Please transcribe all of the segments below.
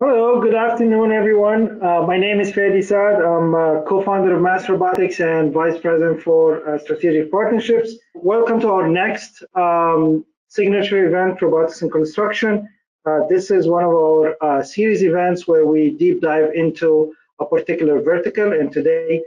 Hello, good afternoon, everyone. My name is Fadi Saad. I'm co-founder of Mass Robotics and vice president for strategic partnerships. Welcome to our next signature event, Robotics in Construction. This is one of our series events where we deep dive into a particular vertical, and today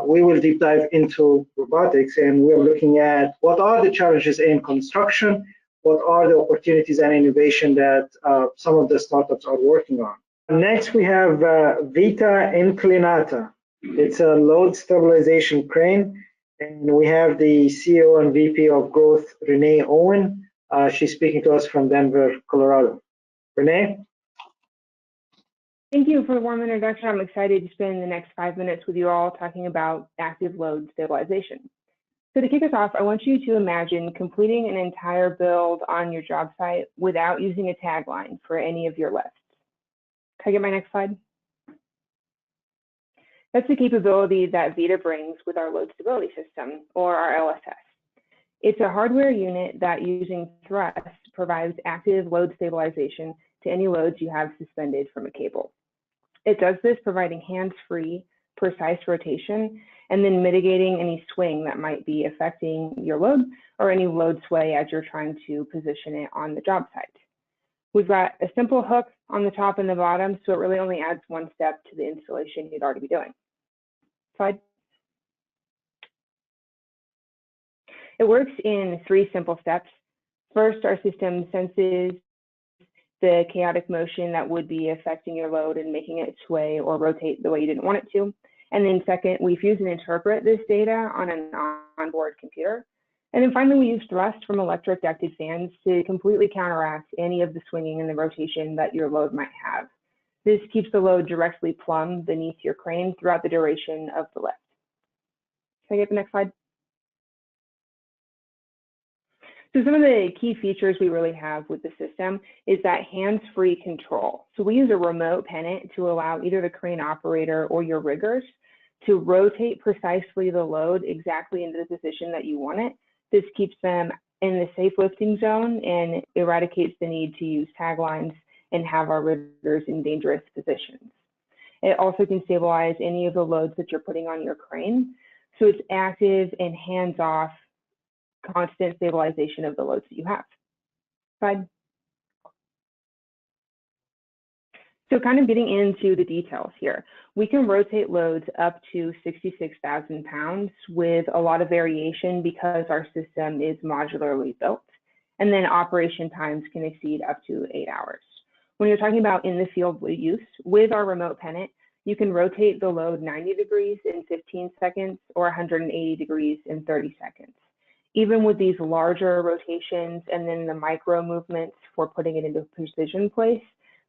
we will deep dive into robotics, and we're looking at what are the challenges in construction, what are the opportunities and innovation that some of the startups are working on. Next, we have Vita Inclinata. It's a load stabilization crane, and we have the CEO and VP of Growth, Renee Owen. She's speaking to us from Denver, Colorado. Renee? Thank you for the warm introduction. I'm excited to spend the next 5 minutes with you all talking about active load stabilization. So to kick us off, I want you to imagine completing an entire build on your job site without using a tagline for any of your lifts. Can I get my next slide? That's the capability that Vita brings with our load stability system, or our LSS. It's a hardware unit that, using thrust, provides active load stabilization to any loads you have suspended from a cable. It does this providing hands-free, precise rotation, and then mitigating any swing that might be affecting your load or any load sway as you're trying to position it on the job site. We've got a simple hook on the top and the bottom, so it really only adds one step to the installation you'd already be doing. Slide. It works in 3 simple steps. First, our system senses the chaotic motion that would be affecting your load and making it sway or rotate the way you didn't want it to. And then second, we fuse and interpret this data on an onboard computer. And then finally, we use thrust from electric ducted fans to completely counteract any of the swinging and the rotation that your load might have. This keeps the load directly plumb beneath your crane throughout the duration of the lift. Can I get the next slide? So some of the key features we really have with the system is that hands-free control. So we use a remote pennant to allow either the crane operator or your riggers to rotate precisely the load exactly into the position that you want it. This keeps them in the safe lifting zone and eradicates the need to use taglines and have our riggers in dangerous positions. It also can stabilize any of the loads that you're putting on your crane. So it's active and hands-off, constant stabilization of the loads that you have. Slide. So kind of getting into the details here, we can rotate loads up to 66,000 pounds with a lot of variation because our system is modularly built, and then operation times can exceed up to 8 hours. When you're talking about in the field use, with our remote pennant, you can rotate the load 90 degrees in 15 seconds or 180 degrees in 30 seconds. Even with these larger rotations and then the micro movements for putting it into precision place,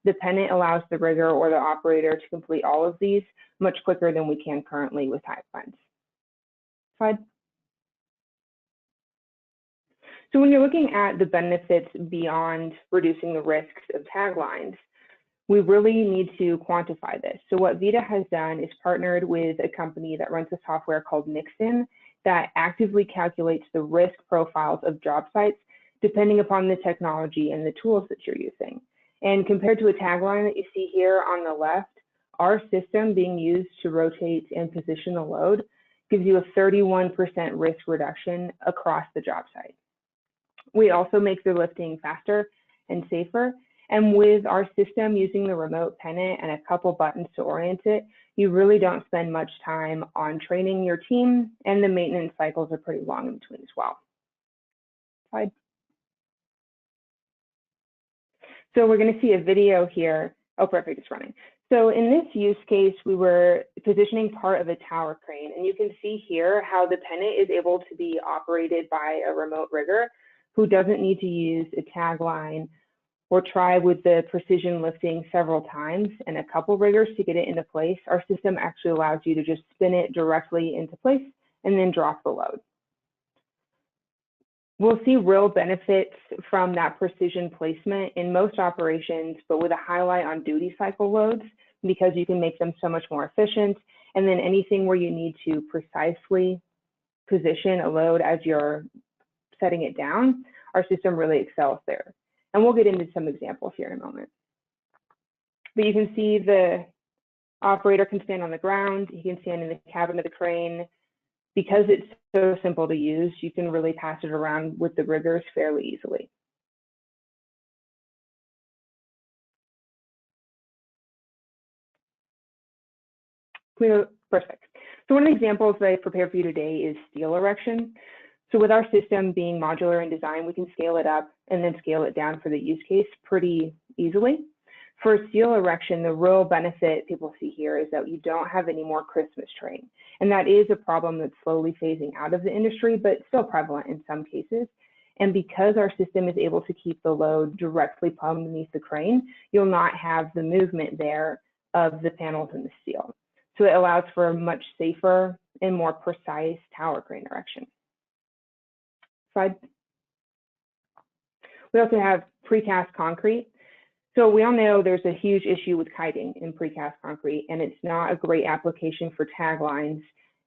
the pennant allows the rigger or the operator to complete all of these much quicker than we can currently with taglines. Slide. So when you're looking at the benefits beyond reducing the risks of taglines, we really need to quantify this. So what Vita has done is partnered with a company that runs a software called Nixon that actively calculates the risk profiles of job sites depending upon the technology and the tools that you're using. And compared to a tagline that you see here on the left, our system being used to rotate and position the load gives you a 31% risk reduction across the job site. We also make the lifting faster and safer. And with our system using the remote pennant and a couple buttons to orient it, you really don't spend much time on training your team, and the maintenance cycles are pretty long in between as well. Slide. So we're going to see a video here. Oh, perfect, it's running. So in this use case, we were positioning part of a tower crane, and you can see here how the pennant is able to be operated by a remote rigger who doesn't need to use a tagline or try with the precision lifting several times and a couple riggers to get it into place. Our system actually allows you to just spin it directly into place and then drop the load. We'll see real benefits from that precision placement in most operations, but with a highlight on duty cycle loads, because you can make them so much more efficient. And then anything where you need to precisely position a load as you're setting it down, our system really excels there. And we'll get into some examples here in a moment. But you can see the operator can stand on the ground, he can stand in the cabin of the crane. Because it's so simple to use, you can really pass it around with the riggers fairly easily. Perfect. So one of the examples that I prepared for you today is steel erection. So with our system being modular in design, we can scale it up and then scale it down for the use case pretty easily. For steel erection, the real benefit people see here is that you don't have any more Christmas train. And that is a problem that's slowly phasing out of the industry, but still prevalent in some cases. And because our system is able to keep the load directly plumbed beneath the crane, you'll not have the movement there of the panels and the steel. So it allows for a much safer and more precise tower crane erection. Slide. We also have precast concrete. So we all know there's a huge issue with kiting in precast concrete, and it's not a great application for taglines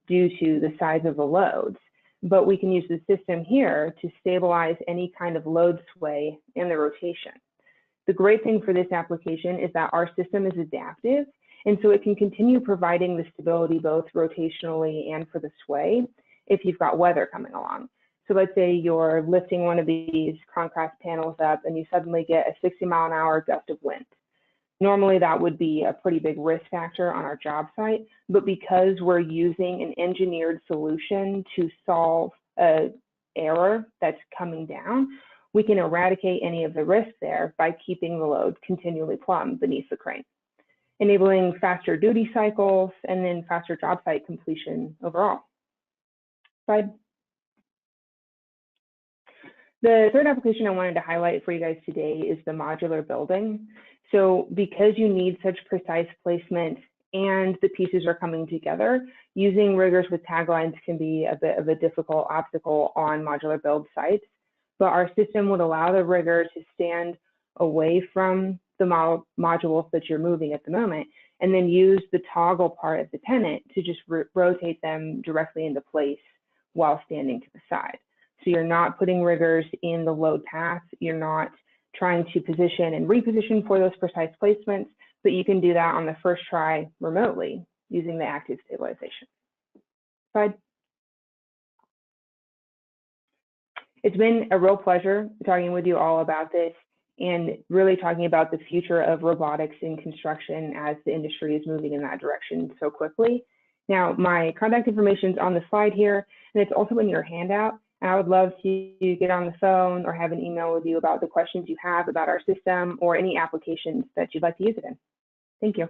due to the size of the loads. But we can use the system here to stabilize any kind of load sway in the rotation. The great thing for this application is that our system is adaptive, and so it can continue providing the stability both rotationally and for the sway if you've got weather coming along. So let's say you're lifting one of these concrete panels up and you suddenly get a 60-mile-an-hour gust of wind. Normally that would be a pretty big risk factor on our job site, but because we're using an engineered solution to solve an error that's coming down, we can eradicate any of the risk there by keeping the load continually plumbed beneath the crane, enabling faster duty cycles and then faster job site completion overall. Slide. The third application I wanted to highlight for you guys today is the modular building. So because you need such precise placement and the pieces are coming together, using riggers with taglines can be a bit of a difficult obstacle on modular build sites. But our system would allow the rigger to stand away from the modules that you're moving at the moment, and then use the toggle part of the tenant to just rotate them directly into place while standing to the side. So you're not putting riggers in the load path, you're not trying to position and reposition for those precise placements, but you can do that on the first try remotely using the active stabilization. Slide. It's been a real pleasure talking with you all about this and really talking about the future of robotics in construction as the industry is moving in that direction so quickly. Now, my contact information is on the slide here, and it's also in your handout. And I would love to get on the phone or have an email with you about the questions you have about our system or any applications that you'd like to use it in. Thank you.